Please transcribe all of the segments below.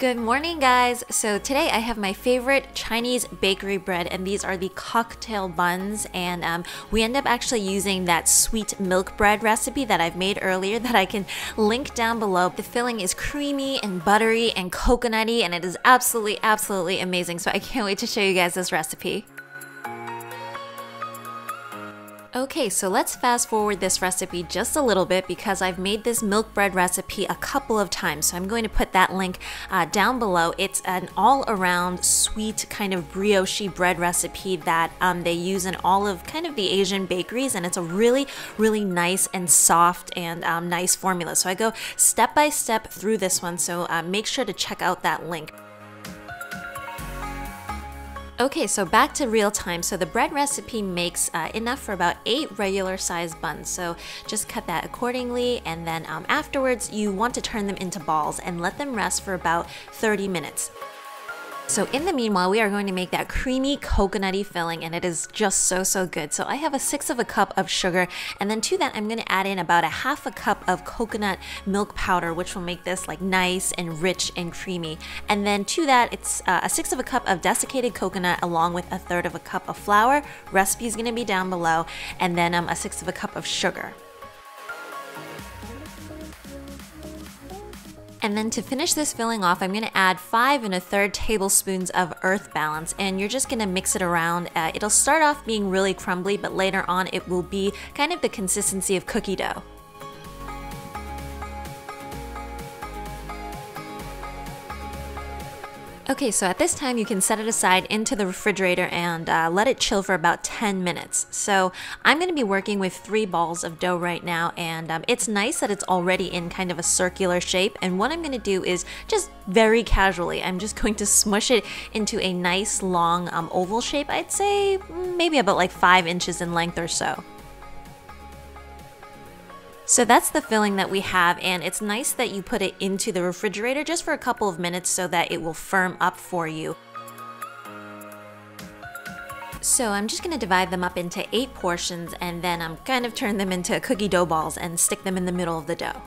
Good morning, guys. So today I have my favorite Chinese bakery bread, and these are the cocktail buns. And we end up actually using that sweet milk bread recipe that I've made earlier that I can link down below. The filling is creamy and buttery and coconutty, and it is absolutely amazing. So I can't wait to show you guys this recipe. Okay, so let's fast forward this recipe just a little bit because I've made this milk bread recipe a couple of times. So I'm going to put that link down below. It's an all-around sweet kind of brioche bread recipe that they use in all of kind of the Asian bakeries, and it's a really nice and soft and nice formula. So I go step by step through this one, so make sure to check out that link. Okay, so back to real time. So the bread recipe makes enough for about 8 regular sized buns. So just cut that accordingly, and then afterwards you want to turn them into balls and let them rest for about 30 minutes. So in the meanwhile, we are going to make that creamy coconutty filling, and it is just so good. So I have a 1/6 of a cup of sugar, and then to that I'm going to add in about a 1/2 a cup of coconut milk powder, which will make this like nice and rich and creamy. And then to that, it's a 1/6 of a cup of desiccated coconut along with a 1/3 of a cup of flour. Recipe is going to be down below, and then a 1/6 of a cup of sugar. And then to finish this filling off, I'm going to add 5 1/3 tablespoons of earth balance, and you're just going to mix it around. It'll start off being really crumbly, but later on it will be kind of the consistency of cookie dough. Okay, so at this time you can set it aside into the refrigerator and let it chill for about 10 minutes. So I'm going to be working with 3 balls of dough right now, and it's nice that it's already in kind of a circular shape. And what I'm going to do is just very casually, I'm just going to smush it into a nice long oval shape. I'd say maybe about like 5 inches in length or so. So that's the filling that we have, and it's nice that you put it into the refrigerator just for a couple of minutes so that it will firm up for you. So I'm just going to divide them up into 8 portions, and then I'm kind of turn them into cookie dough balls and stick them in the middle of the dough.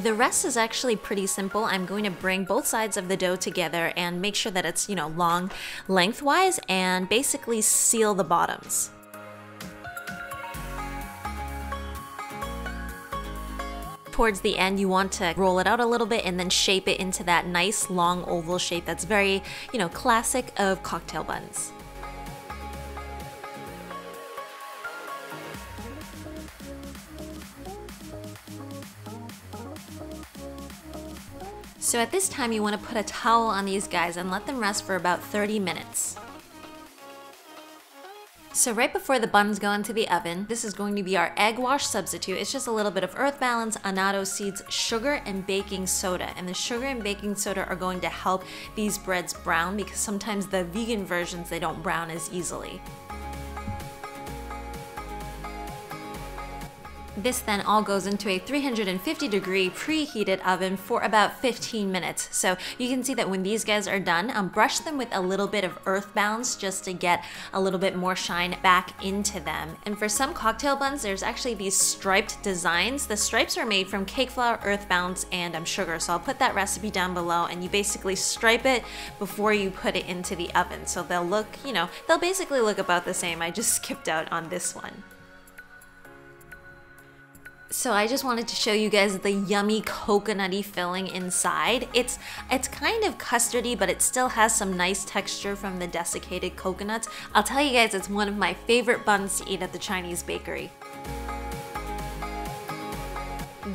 The rest is actually pretty simple. I'm going to bring both sides of the dough together and make sure that it's, long lengthwise, and basically seal the bottoms. Towards the end, you want to roll it out a little bit and then shape it into that nice long oval shape that's very, classic of cocktail buns. So at this time, you want to put a towel on these guys and let them rest for about 30 minutes. So right before the buns go into the oven, this is going to be our egg wash substitute. It's just a little bit of earth balance, annatto seeds, sugar, and baking soda. And the sugar and baking soda are going to help these breads brown, because sometimes the vegan versions, they don't brown as easily. This then all goes into a 350-degree preheated oven for about 15 minutes. So you can see that when these guys are done, brush them with a little bit of earth balance just to get a little bit more shine back into them. And for some cocktail buns, there's actually these striped designs. The stripes are made from cake flour, earth balance, and sugar. So I'll put that recipe down below, and you basically stripe it before you put it into the oven. So they'll look, they'll basically look about the same. I just skipped out on this one. So I just wanted to show you guys the yummy coconutty filling inside. It's kind of custardy, but it still has some nice texture from the desiccated coconuts. I'll tell you guys, it's one of my favorite buns to eat at the Chinese bakery.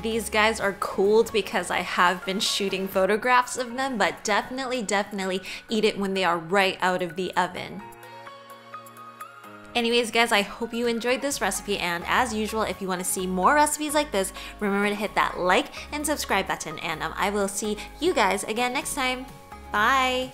These guys are cooled because I have been shooting photographs of them, but definitely eat it when they are right out of the oven. Anyways, guys, I hope you enjoyed this recipe, and as usual, if you want to see more recipes like this, remember to hit that like and subscribe button, and I will see you guys again next time. Bye!